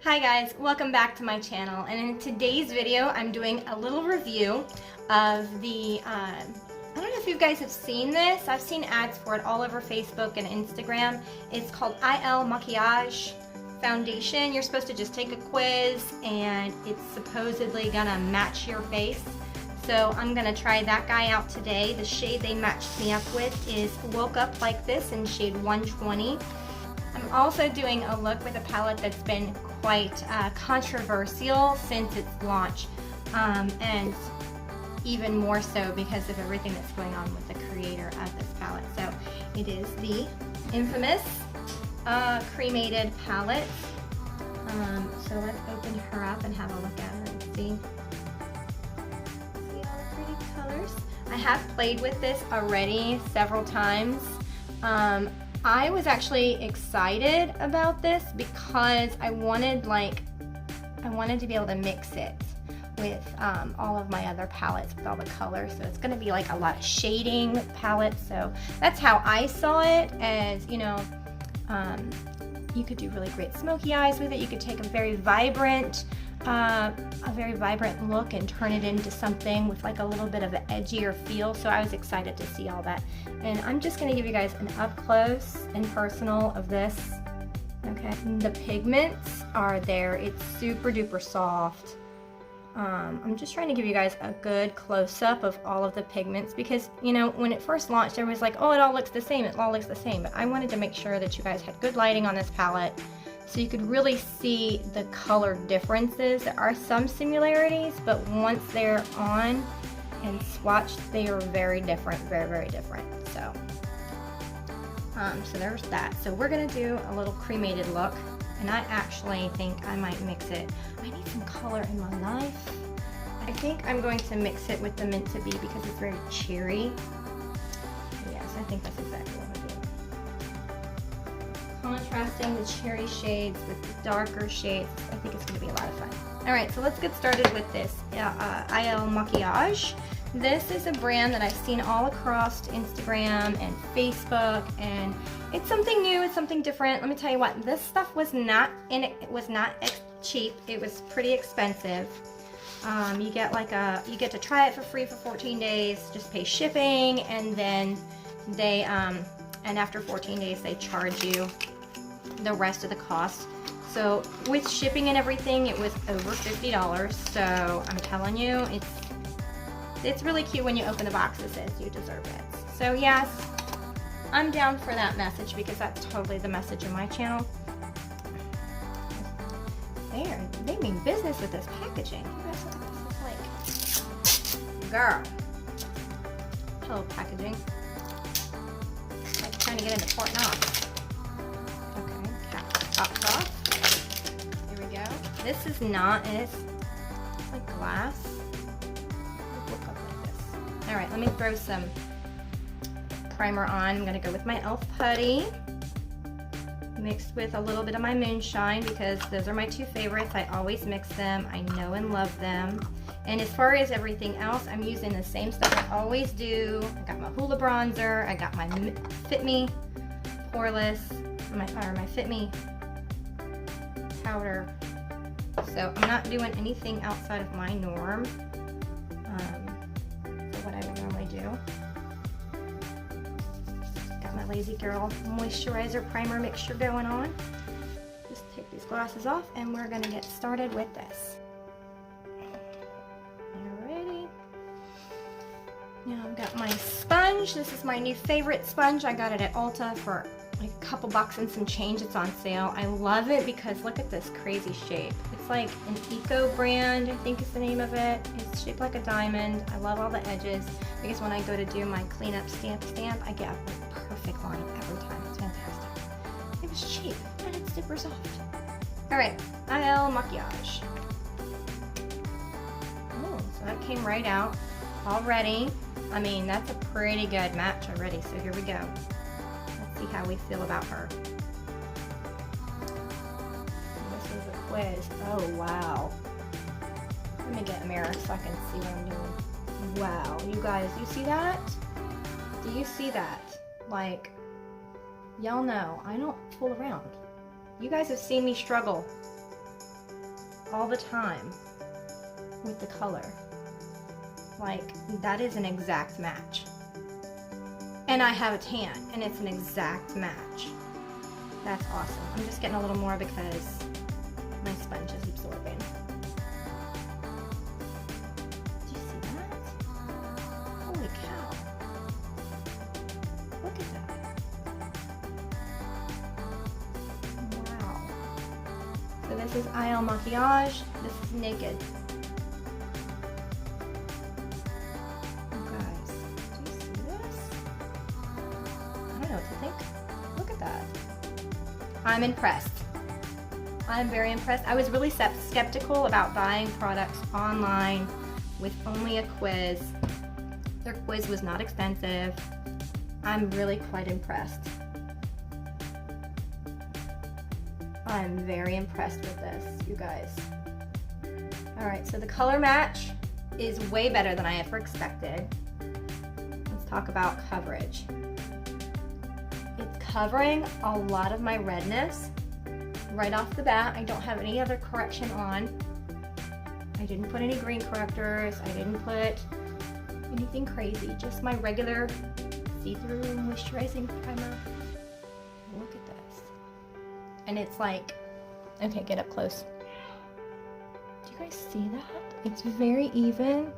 Hi guys, welcome back to my channel, and in today's video I'm doing a little review of the, I don't know if you guys have seen this. I've seen ads for it all over Facebook and Instagram. It's called IL Makiage Foundation. You're supposed to just take a quiz and it's supposedly gonna match your face. So I'm gonna try that guy out today. The shade they matched me up with is Woke Up Like This in shade 120. I'm also doing a look with a palette that's been quite controversial since its launch, and even more so because of everything that's going on with the creator of this palette. So it is the infamous Cremated palette. So let's open her up and have a look at her and see all the pretty colors. I have played with this already several times. I was actually excited about this because I wanted to be able to mix it with all of my other palettes with all the colors. So it's going to be like a lot of shading palettes. So that's how I saw it, as you know, you could do really great smoky eyes with it. You could take a very vibrant look and turn it into something with like a little bit of an edgier feel. So I was excited to see all that, and I'm just going to give you guys an up close and personal of this. Okay, the pigments are there. It's super duper soft. I'm just trying to give you guys a good close-up of all of the pigments because, you know, when it first launched, everyone was like, oh, it all looks the same, it all looks the same. But I wanted to make sure that you guys had good lighting on this palette so you could really see the color differences. There are some similarities, but once they're on and swatched, they are very different, very, very different. So, so there's that. So we're gonna do a little cremated look, and I actually think I might mix it. I need some color in my life. I think I'm going to mix it with the Meant to Be because it's very cherry. Yes, I think that's exactly what I'm doing. Contrasting the cherry shades with the darker shades. I think it's going to be a lot of fun. Alright, so let's get started with this IL Makiage. This is a brand that I've seen all across Instagram and Facebook, and it's something new, it's something different. Let me tell you what, this stuff was not cheap. It was pretty expensive. You get to try it for free for 14 days, just pay shipping, and then they and after 14 days they charge you the rest of the cost. So with shipping and everything, it was over $50. So I'm telling you, it's really cute when you open the box. It says you deserve it. So yes, I'm down for that message because that's totally the message of my channel. They mean business with this packaging. You guys look what this is like. Girl. Hello, packaging. Like trying to get into Fort Knox. Okay, cap pops off. Here we go. This is not, it's like glass. Look up like this. Alright, let me throw some primer on. I'm going to go with my e.l.f. putty mixed with a little bit of my moonshine because those are my two favorites. I always mix them. I know and love them. And as far as everything else, I'm using the same stuff I always do. I got my Hoola bronzer. I got my Fit Me Poreless, my Fit Me powder. So I'm not doing anything outside of my norm for what I would normally do. My Lazy Girl moisturizer primer mixture going on. Just take these glasses off and we're going to get started with this. Alrighty. Now I've got my sponge. This is my new favorite sponge. I got it at Ulta for like a couple bucks and some change. It's on sale. I love it because look at this crazy shape. It's like an eco brand, I think is the name of it. It's shaped like a diamond. I love all the edges because when I go to do my cleanup stamp, I get a perfect line every time. It's fantastic. It was cheap and it's super soft. Alright, IL Makiage. Oh, so that came right out already. I mean, that's a pretty good match already, so here we go. Let's see how we feel about her. This is a quiz. Oh, wow. Let me get a mirror so I can see what I'm doing. Wow, you guys, you see that? Do you see that? Like, y'all know, I don't fool around. You guys have seen me struggle all the time with the color. Like, that is an exact match. And I have a tan, and it's an exact match. That's awesome. I'm just getting a little more because my sponge is absorbing. Do you see that? Holy cow. Look at that. Wow. So this is IL Makiage. This is Naked. You guys, do you see this? I don't know what to think. Look at that. I'm impressed. I'm very impressed. I was really skeptical about buying products online with only a quiz. Their quiz was not expensive. I'm really quite impressed. I'm very impressed with this, you guys. All right, so the color match is way better than I ever expected. Let's talk about coverage. It's covering a lot of my redness right off the bat. I don't have any other correction on. I didn't put any green correctors. I didn't put anything crazy, just my regular see-through moisturizing primer. Look at this. And it's like, okay, get up close. Do you guys see that? It's very even.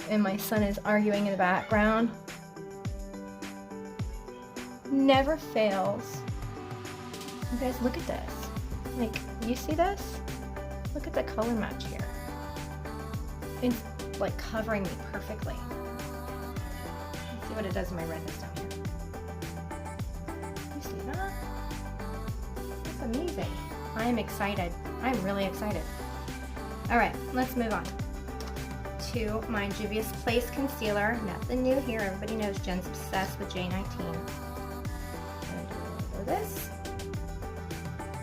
And my son is arguing in the background. Never fails. You guys, look at this. Like, you see this? Look at the color match here. It's like covering me perfectly. Let's see what it does to my redness down here. You see that? That's amazing. I'm excited. I'm really excited. All right, let's move on to my Devious Place Concealer. Nothing new here. Everybody knows Jen's obsessed with J19. I'm gonna do a little bit of this.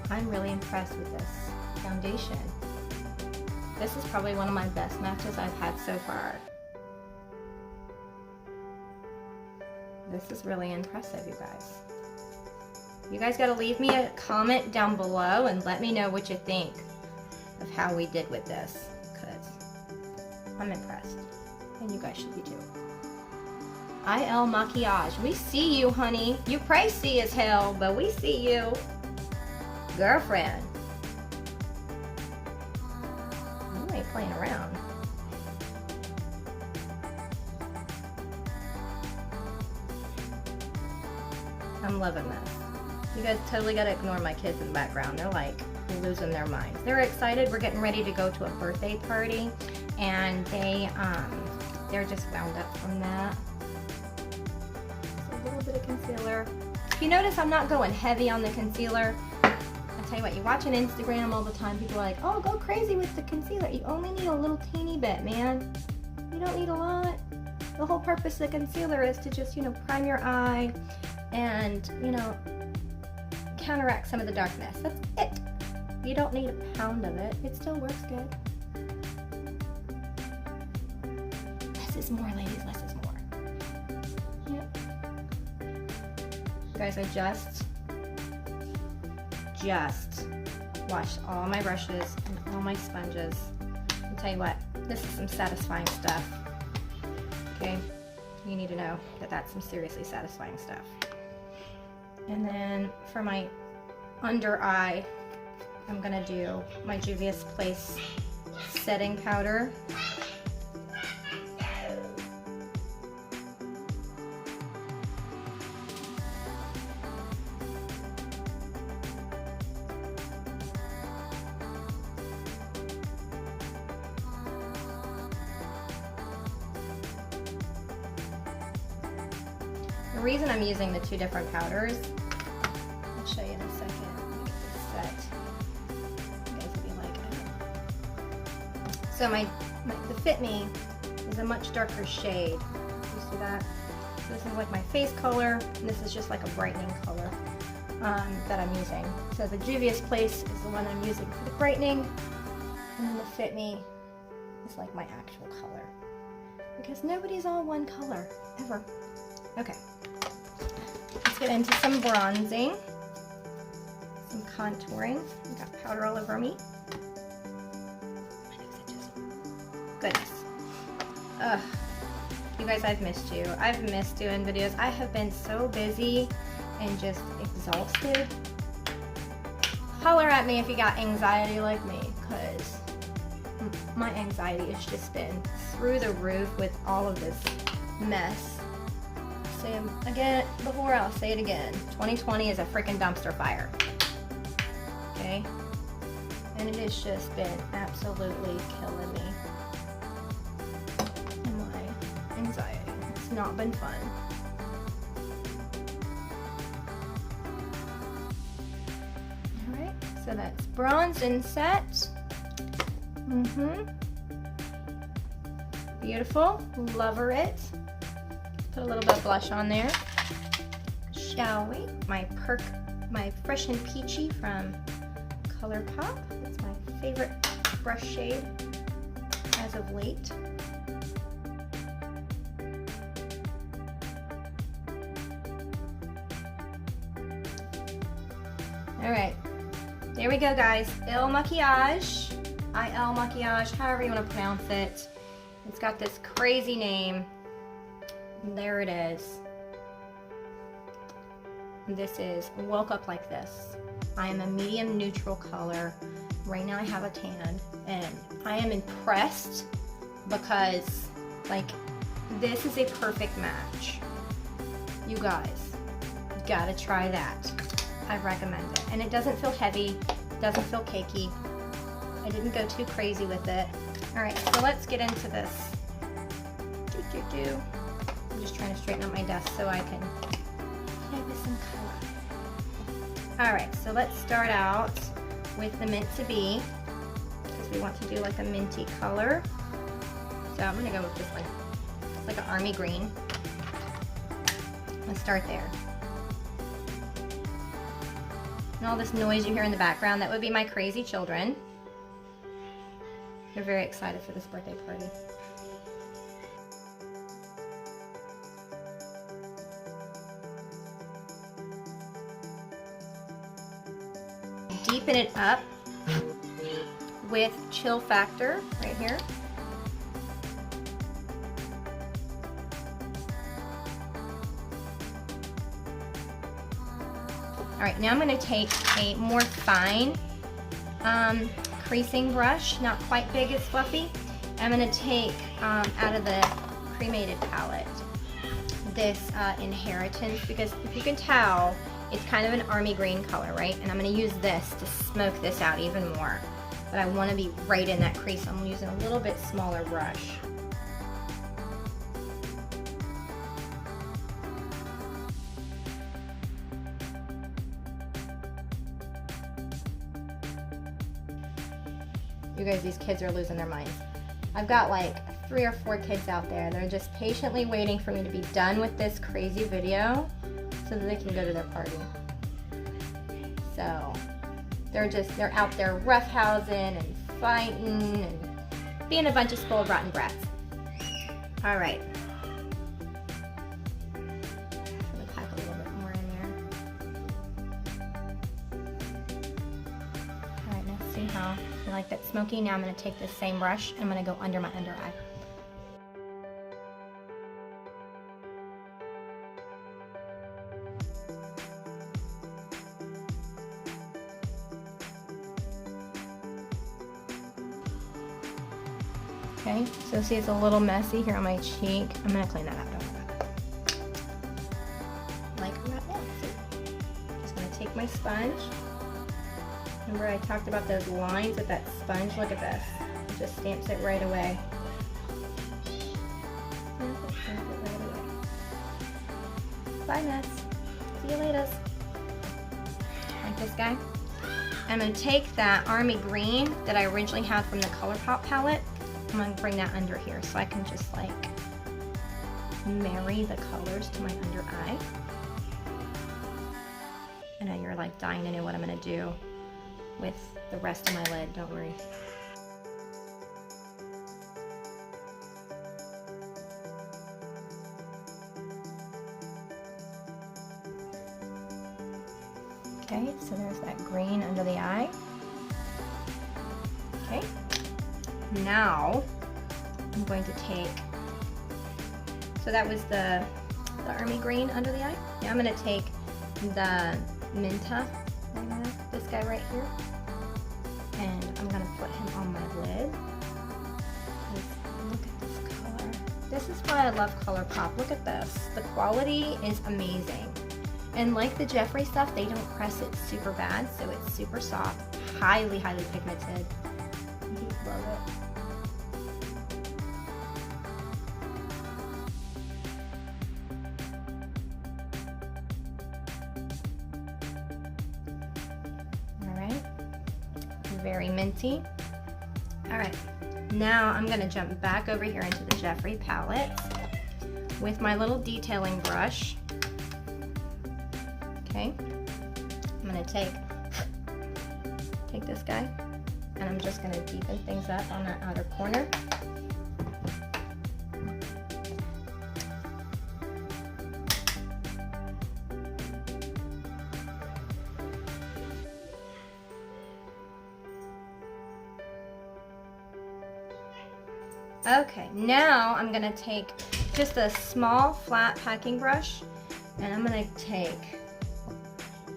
I'm really impressed with this foundation. This is probably one of my best matches I've had so far. This is really impressive, you guys. You guys gotta leave me a comment down below and let me know what you think of how we did with this, because I'm impressed. And you guys should be too. IL Makiage. We see you, honey. You pricey as hell, but we see you. Girlfriend. You ain't playing around. I'm loving this. You guys totally gotta ignore my kids in the background. They're like losing their minds. They're excited. We're getting ready to go to a birthday party, and they're just wound up from that. Just a little bit of concealer. If you notice, I'm not going heavy on the concealer. I'll tell you what, you watch on Instagram all the time, people are like, oh, go crazy with the concealer. You only need a little teeny bit, man. You don't need a lot. The whole purpose of the concealer is to just, prime your eye and, counteract some of the darkness. That's it. You don't need a pound of it. It still works good. Less is more, ladies. Less is more. Yep. Guys, I just washed all my brushes and all my sponges. I'll tell you what, this is some satisfying stuff. Okay? You need to know that that's some seriously satisfying stuff. And then for my under eye, I'm gonna do my Devious Place setting powder. The reason I'm using the two different powders, I'll show you in a second. Let me get this set. You guys will be like, oh. So the Fit Me is a much darker shade. You see that? So this is like my face color, and this is just like a brightening color that I'm using. So the Devious Place is the one I'm using for the brightening, and then the Fit Me is like my actual color. Because nobody's all one color, ever. Okay. Let's get into some bronzing. some contouring. I got powder all over me. Goodness. Ugh. You guys, I've missed you. I've missed doing videos. I have been so busy and just exhausted. Holler at me if you got anxiety like me, because my anxiety has just been through the roof with all of this mess. Say it again before, I'll say it again. 2020 is a freaking dumpster fire. Okay? And it has just been absolutely killing me. And my anxiety. It's not been fun. Alright, so that's bronzed and set. Beautiful. Lover it. Put a little bit of blush on there. Shall we? My Fresh and Peachy from Colourpop. It's my favorite brush shade as of late. Alright, there we go, guys. IL Makiage. IL Makiage, however you want to pronounce it. It's got this crazy name. There it is. This is Woke Up Like This. I am a medium neutral color. Right now I have a tan, and I am impressed because, like, this is a perfect match. You guys, gotta try that. I recommend it. And it doesn't feel heavy, doesn't feel cakey. I didn't go too crazy with it. Alright, so let's get into this. I'm just trying to straighten up my desk so I can play with some color. Alright, so let's start out with the Mint to Be, because we want to do like a minty color. So I'm going to go with this one. It's like an army green. Let's start there. And all this noise you hear in the background, that would be my crazy children. They're very excited for this birthday party. Deepen it up with Chill Factor right here. All right, now I'm going to take a more fine creasing brush, not quite big as fluffy. I'm going to take out of the Cremated palette this Inheritance, because if you can tell, it's kind of an army green color, right? And I'm going to use this to smoke this out even more. But I want to be right in that crease, so I'm using a little bit smaller brush. You guys, these kids are losing their minds. I've got like 3 or 4 kids out there. They're just patiently waiting for me to be done with this crazy video so that they can go to their party. So they're out there roughhousing and fighting and being a bunch of spoiled rotten brats. All right. I'm gonna pack a little bit more in there. All right, now see how I like that smoky. Now I'm gonna take this same brush and I'm gonna go under my under eye. Okay, so see it's a little messy here on my cheek. I'm gonna clean that up. Don't worry about it. Like that one. Just gonna take my sponge. Remember I talked about those lines with that sponge? Look at this. It just stamps it right away. Bye, nuts. See you later. Like this guy. I'm gonna take that army green that I originally had from the Colourpop palette. I'm going to bring that under here so I can just like marry the colors to my under eye. I know you're like dying to know what I'm going to do with the rest of my lid, don't worry. Okay, so there's that green. Okay, now I'm going to take, so that was the army green under the eye. Now I'm going to take the Minta, this guy right here, and I'm going to put him on my lid. Look at this color. This is why I love Colourpop. Look at this. The quality is amazing. And like the Jeffree stuff, they don't press it super bad, so it's super soft, highly, highly pigmented. I just love it. Very minty. All right, now I'm gonna jump back over here into the Jeffree palette with my little detailing brush. Okay, I'm gonna take this guy, and I'm just gonna deepen things up on that outer corner. Okay, now I'm gonna take just a small flat packing brush, and I'm gonna take,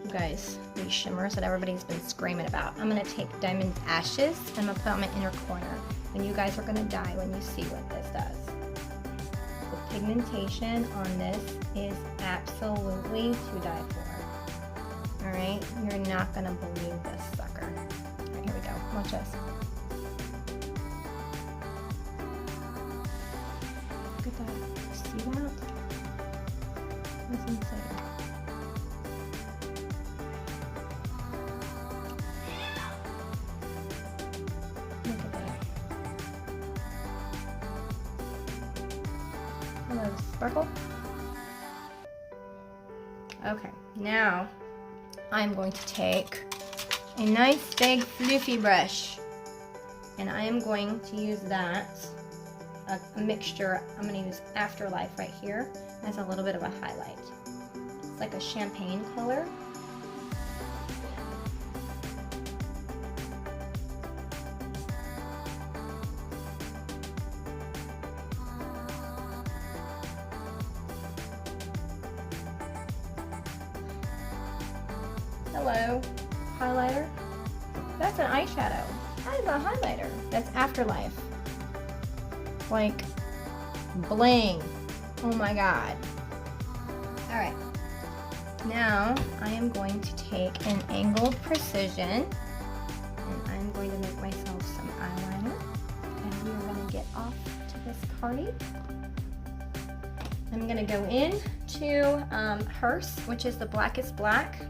you guys, these shimmers that everybody's been screaming about. I'm gonna take Diamond Ashes, and I'm gonna put on my inner corner, and you guys are gonna die when you see what this does. The pigmentation on this is absolutely to die for. All right, you're not gonna believe this sucker. All right, here we go, watch this. Look at that. See that? That's insane. Look at that. Hello, sparkle. Okay, now I'm going to take a nice big floofy brush, and I am going to use that. A mixture. I'm going to use Afterlife right here as a little bit of a highlight. It's like a champagne color. Hello, highlighter. That's an eyeshadow. That is a highlighter. That's Afterlife. Like bling. Oh my god. All right, now I am going to take an angled precision, and I'm going to make myself some eyeliner, and we are going to get off to this party. I'm going to go in to Hearse, which is the Blackest Black,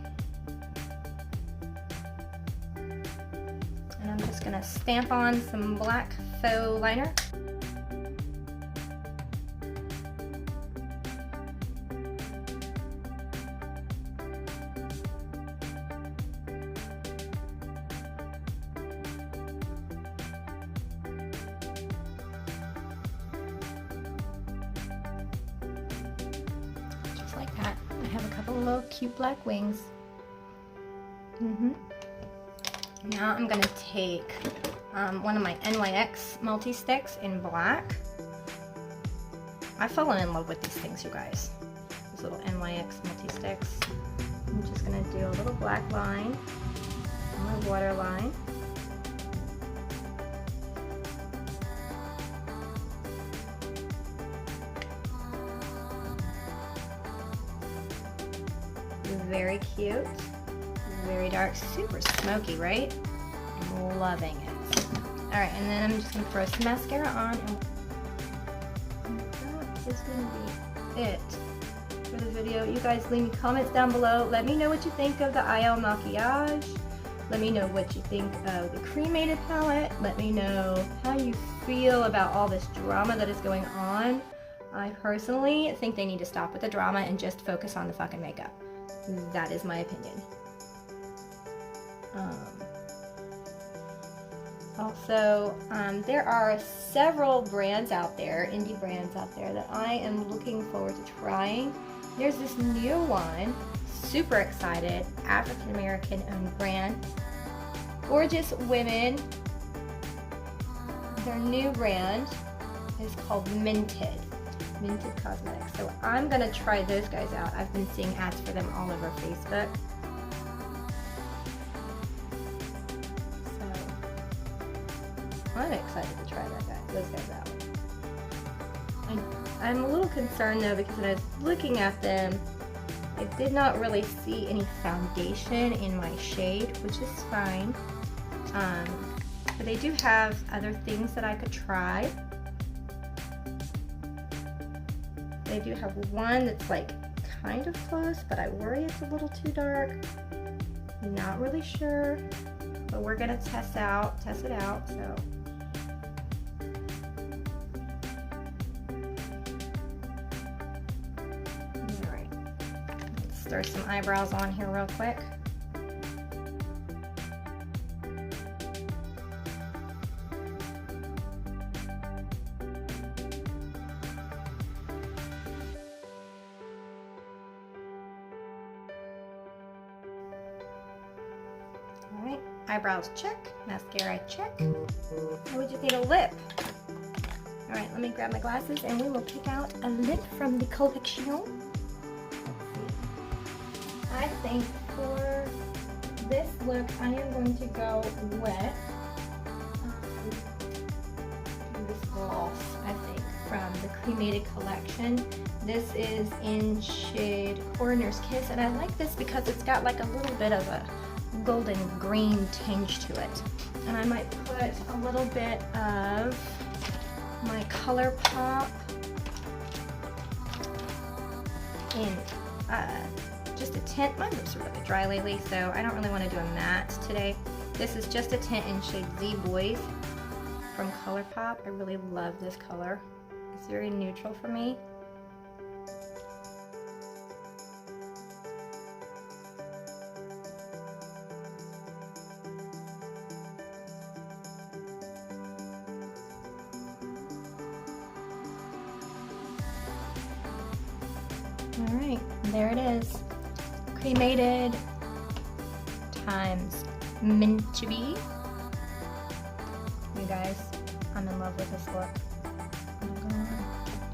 and I'm just going to stamp on some black faux liner. Like that. I have a couple of little cute black wings. Now I'm going to take one of my NYX multi-sticks in black. I've fallen in love with these things, you guys. These little NYX multi-sticks. I'm just going to do a little black line on my waterline. Very cute, very dark, super smoky, right? I'm loving it. All right, and then I'm just gonna throw some mascara on, and that is gonna be it for the video. You guys leave me comments down below. Let me know what you think of the IL Makiage. Let me know what you think of the Cremated palette. Let me know how you feel about all this drama that is going on. I personally think they need to stop with the drama and just focus on the fucking makeup. That is my opinion. Also, there are several brands out there, indie brands out there, that I am looking forward to trying. There's this new one, super excited, African American owned brand. Gorgeous women, their new brand is called Minted Cosmetics. So I'm gonna try those guys out. I've been seeing ads for them all over Facebook. So I'm excited to try those guys out. I'm a little concerned though, because when I was looking at them, I did not really see any foundation in my shade, which is fine. But they do have other things that I could try. They do have one that's like kind of close, but I worry it's a little too dark. Not really sure, but we're gonna test it out, so. All right, let's throw some eyebrows on here real quick. Alright, eyebrows check, mascara check. Now we just need a lip. Alright, let me grab my glasses and we will pick out a lip from the collection. Let's see. I think for this look, I am going to go with this gloss, I think, from the Cremated collection. This is in shade Coroner's Kiss, and I like this because it's got like a little bit of a golden green tinge to it. And I might put a little bit of my Colourpop in just a tint. My lips are really dry lately, so I don't really want to do a matte today. This is just a tint in shade Z Boys from Colourpop. I really love this color. It's very neutral for me. Alright, there it is. Cremated times Minty. You guys, I'm in love with this look.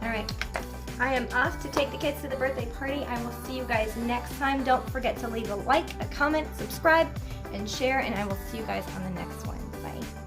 Alright, I am off to take the kids to the birthday party. I will see you guys next time. Don't forget to leave a like, a comment, subscribe, and share, and I will see you guys on the next one. Bye.